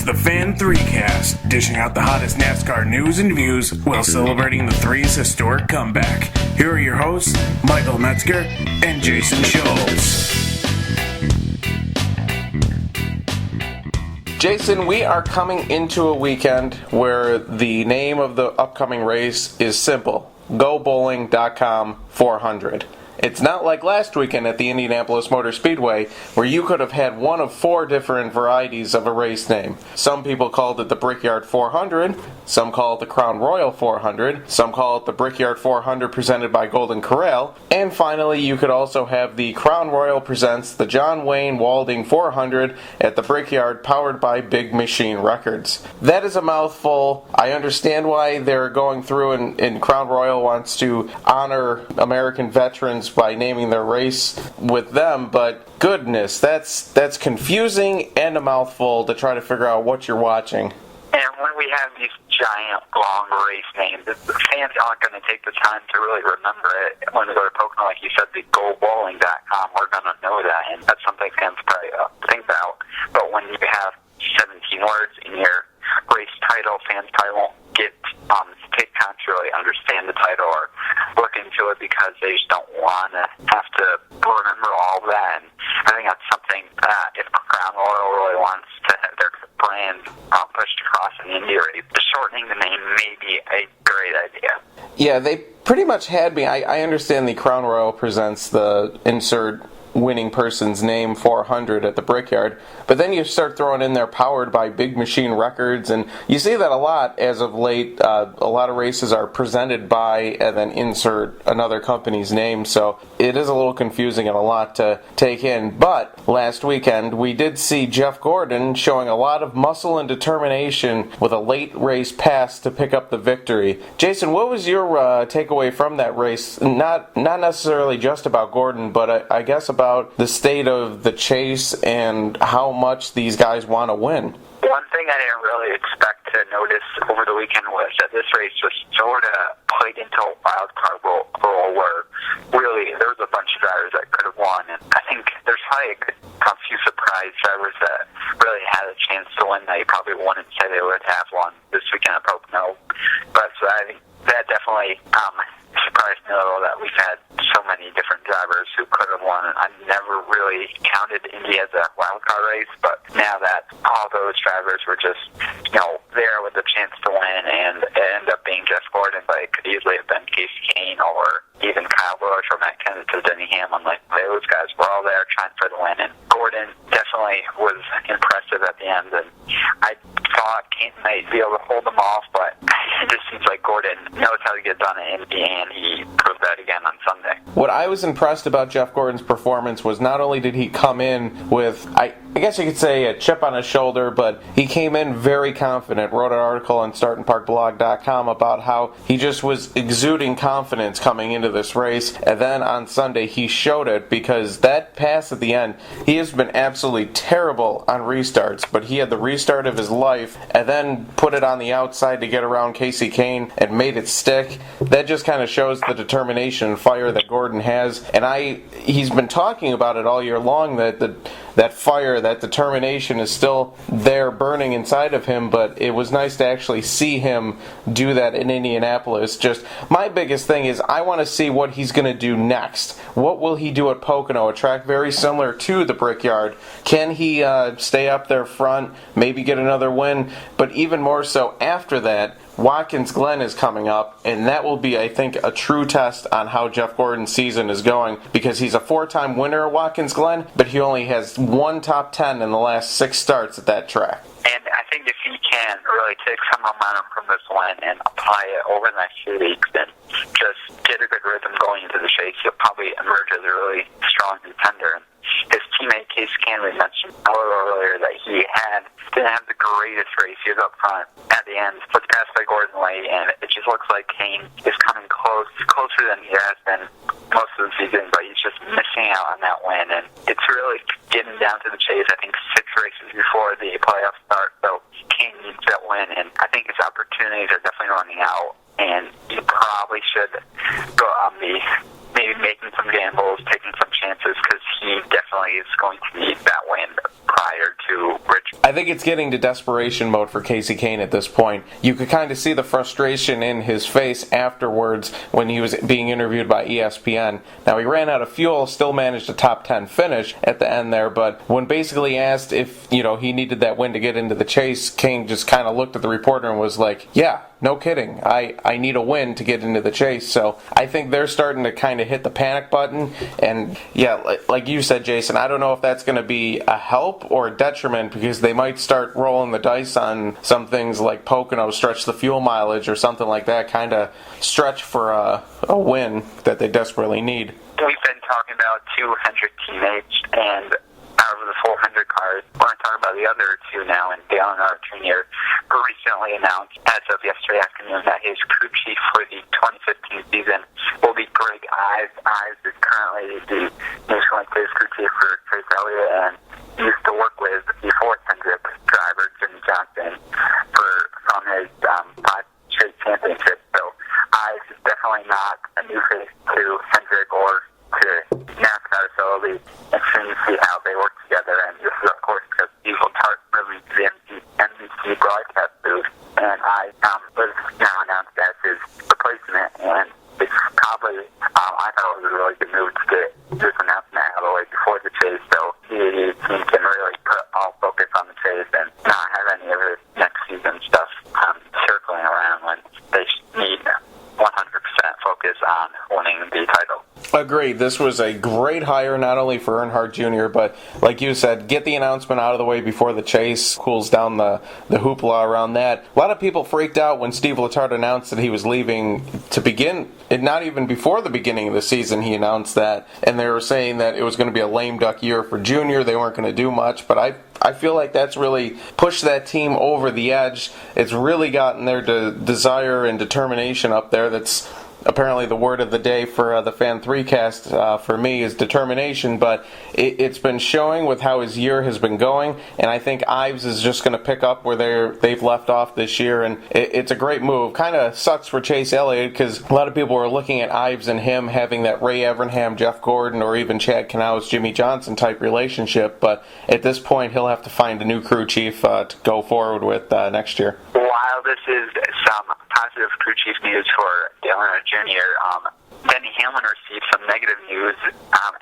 the Fan3Cast, dishing out the hottest NASCAR news and views while celebrating the three's historic comeback. Here are your hosts, Michael Metzger and Jason Schultz. Jason, we are coming into a weekend where the name of the upcoming race is simple. GoBowling.com 400. It's not like last weekend at the Indianapolis Motor Speedway, where you could have had one of four different varieties of a race name. Some people called it the Brickyard 400, some call it the Crown Royal 400, some call it the Brickyard 400 presented by Golden Corral, and finally you could also have the Crown Royal presents the John Wayne Walding 400 at the Brickyard powered by Big Machine Records. That is a mouthful. I understand why they're going through and Crown Royal wants to honor American veterans by naming their race with them, but goodness, that's confusing and a mouthful to try to figure out what you're watching. And when we have these giant, long race names, the fans aren't going to take the time to really remember it. When we go to Pocono, like you said, the GoBowling.com, we're going to know that, and that's something fans probably think about. But when you have 17 words in your race title, fans probably won't take time to really understand the title or look into it because they just don't want to have to remember all of that. And I think that's something that if Crown Royal really wants to have their brand pushed across in the Indy race, shortening the name may be a great idea. Yeah, they pretty much had me. I understand the Crown Royal presents the insert winning person's name 400 at the Brickyard, but then you start throwing in there powered by Big Machine Records, and you see that a lot as of late. A lot of races are presented by and then insert another company's name, so it is a little confusing and a lot to take in. But last weekend we did see Jeff Gordon showing a lot of muscle and determination with a late race pass to pick up the victory. Jason, what was your takeaway from that race? Not necessarily just about Gordon, but I guess about the state of the chase and how much these guys want to win. One thing I didn't really expect to notice over the weekend was that this race was sort of played into a wild card role where really there was a bunch of drivers that could have won, and I think there's probably a few surprise drivers that really had a chance to win that you probably wouldn't say they would have won this weekend at Pocono. But so I think that definitely surprised me a little that we've had so many different drivers who could have won. I never really counted Indy as a wild card race, but now that all those drivers were just, there with a chance to win, and it ended up being Jeff Gordon, but it could easily have been Kasey Kahne or even Kyle Busch or Matt Kenseth or Denny Hamlin. Like, those guys were all there trying for the win, and Gordon definitely was impressive at the end, and I thought Kahne might be able to hold them off, but it just seems like Gordon knows how to get done at Indy, and he proved that again on Sunday. What I was impressed about Jeff Gordon's performance was not only did he come in with, I guess you could say, a chip on his shoulder, but he came in very confident. Wrote an article on StartingParkBlog.com about how he just was exuding confidence coming into this race, and then on Sunday he showed it because that pass at the end, he has been absolutely terrible on restarts, but he had the restart of his life and then put it on the outside to get around Kasey Kahne and made it stick. That just kind of shows the determination and fire that Gordon has, and he's been talking about it all year long, that fire, that determination is still there burning inside of him, but it was nice to actually see him do that in Indianapolis. Just my biggest thing is I want to see what he's going to do next. What will he do at Pocono, a track very similar to the Brickyard? Can he stay up there front, maybe get another win? But even more so after that, Watkins Glen is coming up, and that will be, I think, a true test on how Jeff Gordon's season is going, because he's a four-time winner at Watkins Glen, but he only has one top 10 in the last 6 starts at that track. And I think if he can really take some momentum from this win and apply it over the next few weeks and just get a good rhythm going into the chase, he'll probably emerge as a really strong contender. His teammate Kasey Kahne mentioned a little earlier that he didn't have the greatest race. He was up front at the end, was passed by Gordon late, and it just looks like Kahne is coming closer than he has been most of the season, but he's just missing out on that win, and it's really getting down to the chase. I think 6 races before the playoffs start, so Kahne needs that win, and I think his opportunities are definitely running out, and he probably should go maybe making some gambles, taking some chances, because he definitely is going to need that win prior to Richmond. I think think it's getting to desperation mode for Kasey Kahne at this point. You could kind of see the frustration in his face afterwards when he was being interviewed by ESPN. Now, he ran out of fuel, still managed a top 10 finish at the end there, but when basically asked if, he needed that win to get into the chase, Kahne just kind of looked at the reporter and was like, yeah, no kidding. I need a win to get into the chase. So I think they're starting to kind of hit the panic button. And yeah, like you said, Jason, I don't know if that's going to be a help or a detriment, because they might start rolling the dice on some things like Pocono, stretch the fuel mileage or something like that, kind of stretch for a win that they desperately need. We've been talking about 200 teammates, and out of the 400 cars, we're going to talk about the other two now, and Earnhardt Jr. recently announced, as of yesterday afternoon, that his crew chief for the 2015 season will be Greg Ives. Ives is currently the nationally race crew chief for Chase Elliott, and he used to work with the fourth Hendrick driver, Jimmy Johnson, from his 5 straight championships. So Ives is definitely not a new face to Hendrick or to NASCAR, so it'll be interesting to see how they work together. And this is, of course, because Diesel Tart moving to the NBC broadcast booth, and I was now announced as his replacement, and it's probably, I thought it was a really good move to get this announcement out of the way before the chase, so the team can really put all focus on the chase and not have any of his next season stuff circling around when they need 100% focus on winning the title. Agreed. This was a great hire, not only for Earnhardt Jr., but like you said, get the announcement out of the way before the chase cools down the hoopla around that. A lot of people freaked out when Steve Letarte announced that he was leaving to begin, not even before the beginning of the season he announced that, and they were saying that it was going to be a lame duck year for Junior, they weren't going to do much, but I feel like that's really pushed that team over the edge. It's really gotten their desire and determination up there. That's apparently the word of the day for the Fan3Cast for me is determination, but it's been showing with how his year has been going, and I think Ives is just going to pick up where they've left off this year, and it's a great move. Kind of sucks for Chase Elliott, because a lot of people are looking at Ives and him having that Ray Evernham, Jeff Gordon, or even Chad Knaus, Jimmy Johnson type relationship, but at this point he'll have to find a new crew chief to go forward with next year. While this is some positive crew chief news for Earnhardt Jr., Denny Hamlin received some negative news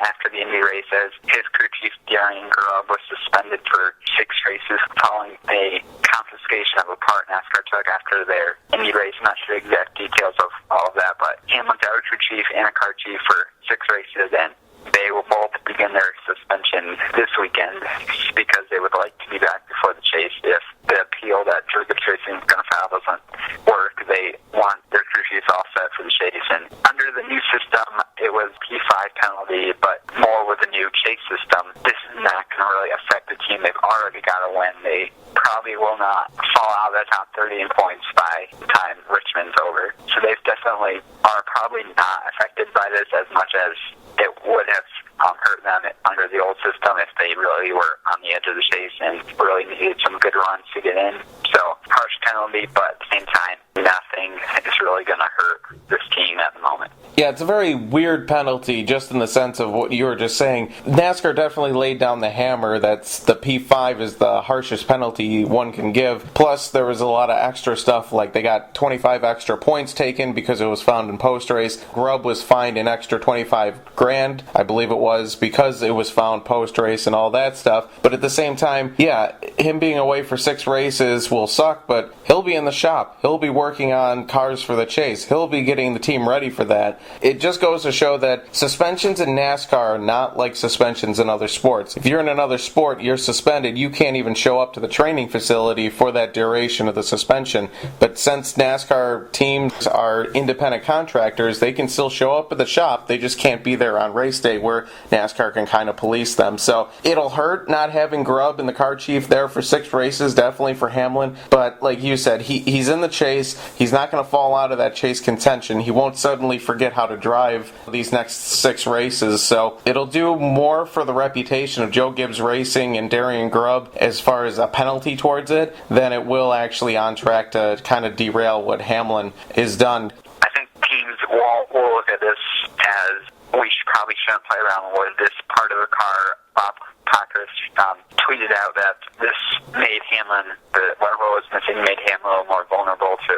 after the Indy races. His crew chief, Darren Grubb, was suspended for 6 races following a confiscation of a part NASCAR took after their Indy race. I'm not sure the exact details of all of that, but Hamlin's our crew chief and a car chief for 6 races, and they will both begin their suspension this weekend because they would like to be back before the chase. If the appeal that Jurgen Racing is going to file doesn't work, they want their crew chiefs all set for the chase. And under the new system, it was P5 penalty, but more with the new chase system, this is not going to really affect the team. They've already got to win. They probably will not fall out of the top 30 in points by the time Richmond's over. So they definitely are probably not affected by this as much as it would have hurt them under the old system if they really were on the edge of the chase and really needed some good runs to get in. So, harsh penalty, but at the same time, nothing is really going to hurt this team at the moment. Yeah, it's a very weird penalty, just in the sense of what you were just saying. NASCAR definitely laid down the hammer. That's the P5 is the harshest penalty one can give. Plus, there was a lot of extra stuff, like they got 25 extra points taken because it was found in post-race. Grubb was fined an extra $25,000, I believe it was, because it was found post-race and all that stuff. But at the same time, yeah, him being away for 6 races will suck, but he'll be in the shop. He'll be working on cars for the chase. He'll be getting the team ready for that. It just goes to show that suspensions in NASCAR are not like suspensions in other sports. If you're in another sport, you're suspended. You can't even show up to the training facility for that duration of the suspension. But since NASCAR teams are independent contractors, they can still show up at the shop. They just can't be there on race day, where NASCAR can kind of police them. So it'll hurt not having Grubb and the car chief there for 6 races, definitely for Hamlin. But like you said, he's in the chase. He's not going to fall out of that chase contention. He won't suddenly forget how to drive these next 6 races. So it'll do more for the reputation of Joe Gibbs Racing and Darian Grubb as far as a penalty towards it than it will actually on track to kind of derail what Hamlin has done. I think teams will look at this as we probably shouldn't play around with this part of the car Bob Pockrass tweeted out that this made Hamlin, whatever was missing, made Hamlin a little more vulnerable to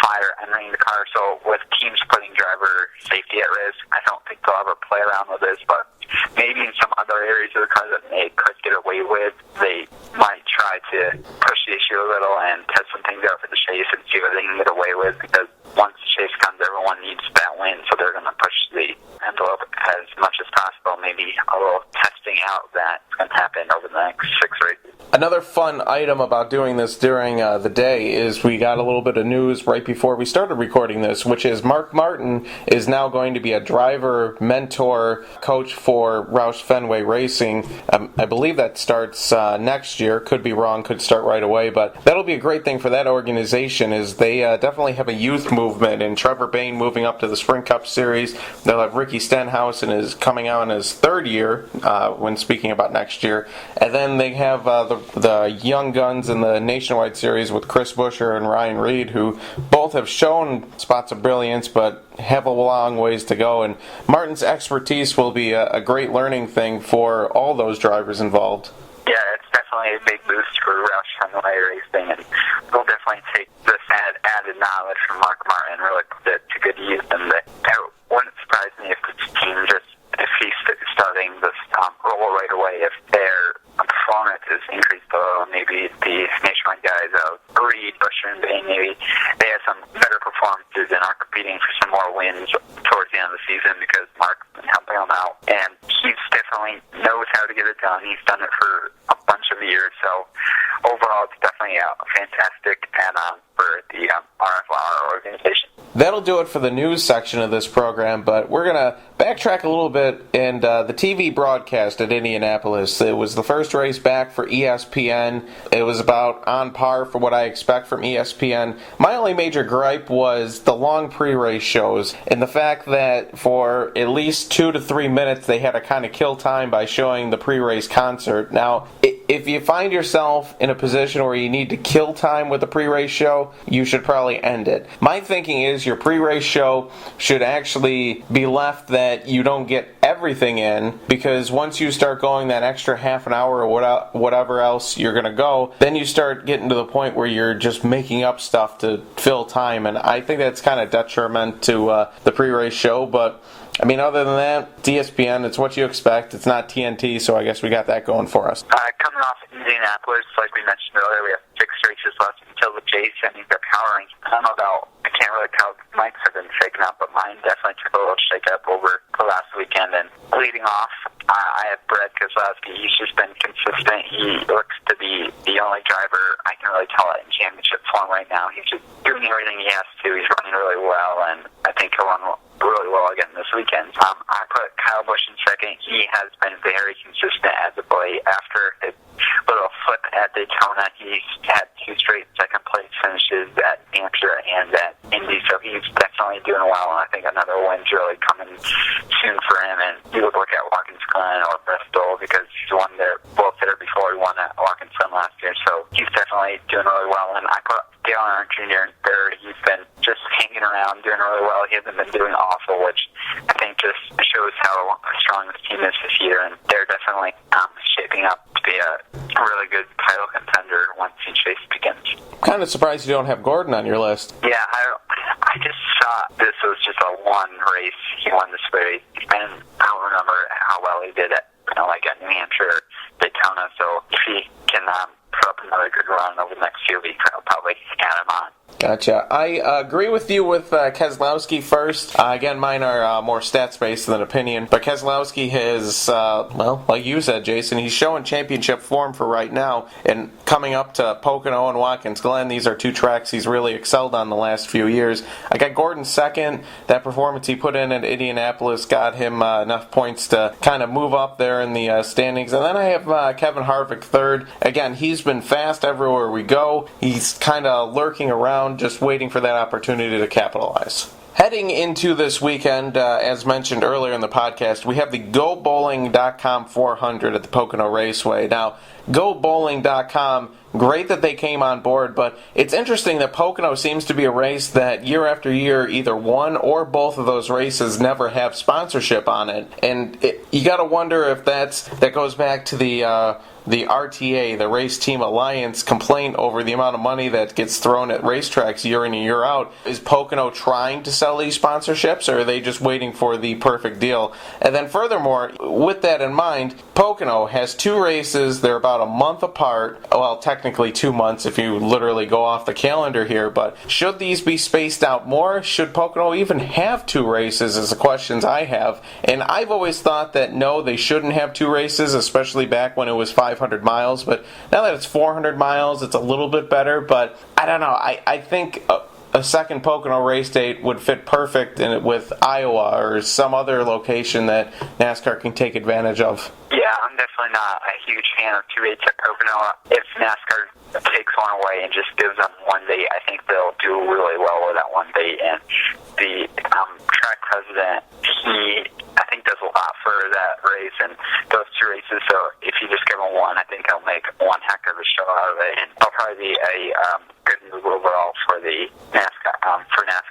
fire entering the car. So with teams putting driver safety at risk, I don't think they'll ever play around with this, but maybe in some other areas of the car that they could get away with, they might try to push the issue a little and test some things out for the chase and see what they can get away with, because once the chase comes, everyone needs that win, so they're going to push the envelope as much as possible. Maybe a little testing out that's going to happen over the next 6 races. Another fun item about doing this during the day is we got a little bit of news right before we started recording this, which is Mark Martin is now going to be a driver, mentor, coach for Roush Fenway Racing. I believe that starts next year. Could be wrong, could start right away, but that'll be a great thing for that organization, is they definitely have a youth movement, and Trevor Bayne moving up to the Sprint Cup Series. They'll have Ricky Stenhouse coming out in his 3rd year, when speaking about next year. And then they have the young guns in the Nationwide Series with Chris Buescher and Ryan Reed, who both have shown spots of brilliance but have a long ways to go. And Martin's expertise will be a great learning thing for all those drivers involved. Yeah, it's definitely a big boost for Roush Fenway Racing, and we'll definitely take this added knowledge from Mark Martin and really put it to good use. And it wouldn't surprise me if this team if he's starting this role right away, if their performance is increased a little. Maybe the Nationwide guys Reed, Buescher, and Bayne, maybe they have some better performances and are competing for some more wins towards the end of the season because Mark's been helping them out. And he definitely knows how to get it done. He's done it for a bunch of years. So overall, it's definitely a fantastic add-on for the RFR organization. That'll do it for the news section of this program, but we're going to backtrack a little bit. And the TV broadcast at Indianapolis, it was the first race back for ESPN. It was about on par for what I expect from ESPN. My only major gripe was the long pre-race shows and the fact that for at least 2 to 3 minutes they had to kind of kill time by showing the pre-race concert. Now, if you find yourself in a position where you need to kill time with a pre-race show, you should probably end it. My thinking is your pre-race show should actually be left that you don't get everything in, because once you start going that extra half an hour or whatever else you're going to go, then you start getting to the point where you're just making up stuff to fill time, and I think that's kind of detriment to the pre-race show. But I mean, other than that, it's ESPN, it's what you expect. It's not TNT, so I guess we got that going for us. Coming off Indianapolis, like we mentioned earlier, we have 6 races left until the chase. I think they're powering. I don't know about, I can't really tell if mics have been shaken up, but mine definitely took a little shake up over the last weekend. And leading off, I have Brad Keselowski. He's just been consistent. He looks to be the only driver I can really tell it in championship form right now. He's just doing everything he has to. He's running really well, and I think he'll run really well again this weekend. I put Kyle Busch in second. He has been very consistent as of late. After his little flip at Daytona, he's had 2 straight second-place finishes at Hampshire and at Indy, so he's definitely doing well, and I think another win's really coming soon for him. And you would look at Watkins Glen or Bristol, because he's won there both there before he won at Watkins Glen last year, so he's definitely doing really well. And I put Dale Earnhardt Jr. in third. He's been just hanging around, doing really well. He hasn't been doing awful, which I think just shows how strong this team is this year, and they're definitely shaping up to be a really good title contender once the chase begins. I'm kind of surprised you don't have Gordon on your list. Yeah, I just thought this was just a one race. He won this race, and I don't remember how well he did at New Hampshire, Daytona. So if he can put up another good run over the next few weeks, I'll probably add him on. Gotcha. I agree with you with Keselowski first. Again, mine are more stats-based than opinion. But Keselowski has, like you said, Jason, he's showing championship form for right now. And coming up to Pocono and Watkins Glen, these are 2 tracks he's really excelled on the last few years. I got Gordon second. That performance he put in at Indianapolis got him enough points to kind of move up there in the standings. And then I have Kevin Harvick third. Again, he's been fast everywhere we go. He's kind of lurking around, just waiting for that opportunity to capitalize. Heading into this weekend, as mentioned earlier in the podcast, we have the GoBowling.com 400 at the Pocono Raceway. Now, GoBowling.com. Great that they came on board, but it's interesting that Pocono seems to be a race that year after year, either one or both of those races never have sponsorship on it. And you got to wonder if that goes back to the RTA, the Race Team Alliance, complaint over the amount of money that gets thrown at racetracks year in and year out. Is Pocono trying to sell these sponsorships, or are they just waiting for the perfect deal? And then furthermore, with that in mind, Pocono has two races. They're about a month apart. Well, technically 2 months if you literally go off the calendar here, but should these be spaced out more? Should Pocono even have two races is the questions I have. And I've always thought that no, they shouldn't have two races, especially back when it was 500 miles, but now that it's 400 miles, it's a little bit better. But I don't know, I think a second Pocono race date would fit perfect with Iowa or some other location that NASCAR can take advantage of. Yeah, I'm definitely not a huge fan of two races at Pocono. If NASCAR takes one away and just gives them one date, I think they'll do really well with that one date. And the track president, I think does a lot for that race and those two races. So if you just give them one, I think he'll make one heck of a show out of it, and it'll probably be a good move overall for the NASCAR,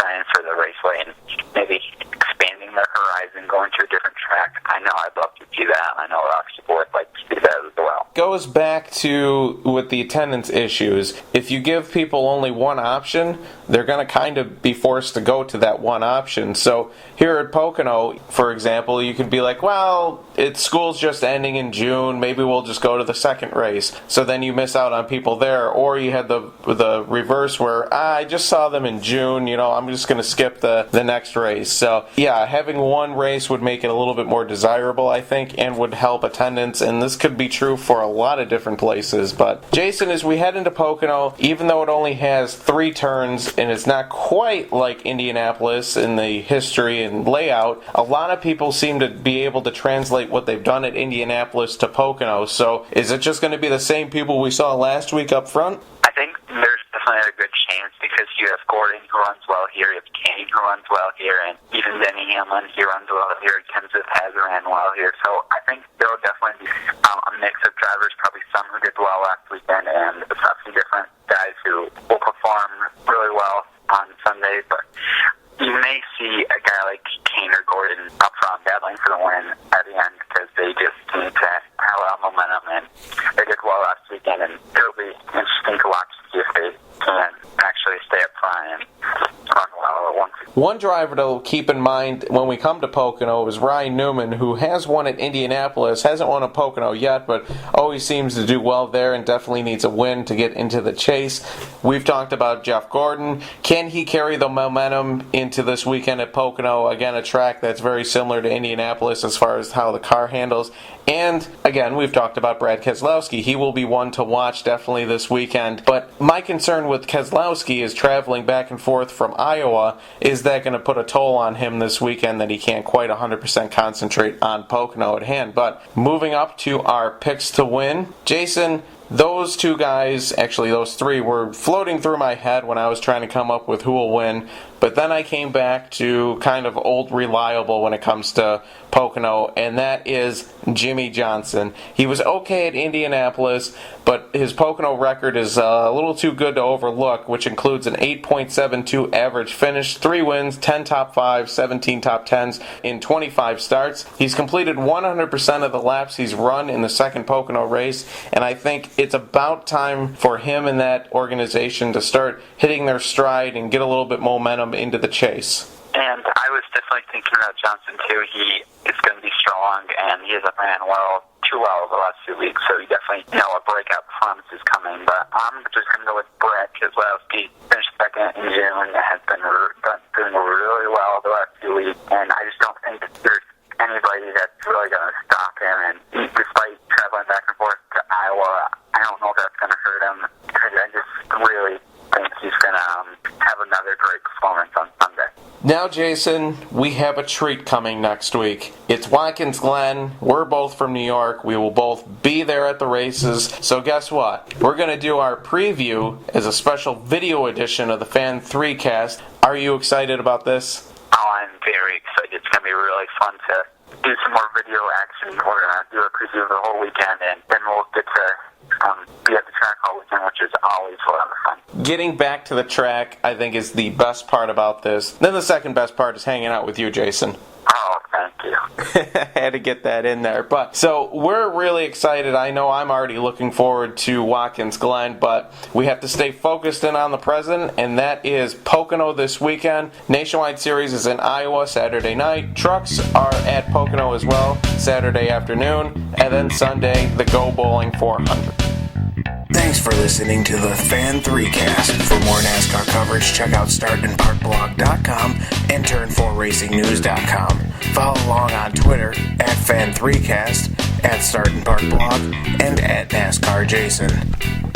and for the raceway, and maybe expanding their horizon, going to a different track. I know I'd love to see that. I know a lot of people would like to see that as well. Goes back to with the attendance issues. If you give people only one option, they're going to kind of be forced to go to that one option. So here at Pocono, for example, you could be like, well, school's just ending in June, maybe we'll just go to the second race. So then you miss out on people there. Or you had the reverse where, I just saw them in June, I'm just going to skip the next race. So yeah, having one race would make it a little bit more desirable, I think, and would help attendance. And this could be true for a lot of different places. But Jason, as we head into Pocono, even though it only has 3 turns and it's not quite like Indianapolis in the history and layout, a lot of people seem to be able to translate what they've done at Indianapolis to Pocono. So is it just going to be the same people we saw last week up front? I think there's definitely a good chance because you have Gordon who runs well here, you have Kahne who runs well here, and even Denny Hamlin, he runs well here. Kenseth has ran well here. So I think there will definitely be a mix of drivers, probably some who did well last weekend, and some different guys who will perform really well on Sunday. But you may see a guy like Kahne or Gordon up front battling for the win at the end because they just need to have a lot of momentum, and they did well last weekend, and it'll be interesting to watch to see if they can actually stay up front and run well at once. One driver to keep in mind when we come to Pocono is Ryan Newman, who has won at Indianapolis, hasn't won at Pocono yet, but always seems to do well there and definitely needs a win to get into the chase. We've talked about Jeff Gordon. Can he carry the momentum into this weekend at Pocono? Again, a track that's very similar to Indianapolis as far as how the car handles. And again, we've talked about Brad Keselowski. He will be one to watch definitely this weekend. But my concern with Keselowski is traveling back and forth from Iowa. Is that going to put a toll on him this weekend that he can't quite 100% concentrate on Pocono at hand? But moving up to our picks to win, Jason, those two guys, actually those three, were floating through my head when I was trying to come up with who will win. But then I came back to kind of old reliable when it comes to Pocono, and that is Jimmy Johnson. He was okay at Indianapolis, but his Pocono record is a little too good to overlook, which includes an 8.72 average finish, 3 wins, 10 top 5s, 17 top 10s in 25 starts. He's completed 100% of the laps he's run in the second Pocono race, and I think it's about time for him and that organization to start hitting their stride and get a little bit momentum into the chase. And I was definitely thinking about Johnson too. He is going to be strong, and he hasn't ran too well the last 2 weeks, so he definitely, a breakout performance is coming. But I'm just going to go with Brad Keselowski. Finished second in June, has been doing really well the last 2 weeks, and I just don't think there's anybody that's really going to stop him. And despite traveling back and forth to Iowa, I don't know if that's going to hurt him, because I just really think he's going to have another great performance on Sunday. Now, Jason, we have a treat coming next week. It's Watkins Glen. We're both from New York. We will both be there at the races. So guess what? We're going to do our preview as a special video edition of the Fan3Cast. Are you excited about this? Oh, I'm very excited. It's going to be really fun to do some more video action. We're going to do a preview of the whole weekend, and then we'll get to be at the track all weekend, which is always a lot of fun. Getting back to the track, I think, is the best part about this. Then the second best part is hanging out with you, Jason. Oh, thank you. I had to get that in there. But so we're really excited. I know I'm already looking forward to Watkins Glen, but we have to stay focused in on the present, and that is Pocono this weekend. Nationwide Series is in Iowa Saturday night. Trucks are at Pocono as well Saturday afternoon, and then Sunday the Go Bowling 400. Thanks for listening to the Fan3Cast. For more NASCAR coverage, check out StartingParkBlog.com and Turn4RacingNews.com. Follow along on Twitter at Fan3Cast, at StartingParkBlog, and at NASCARJason.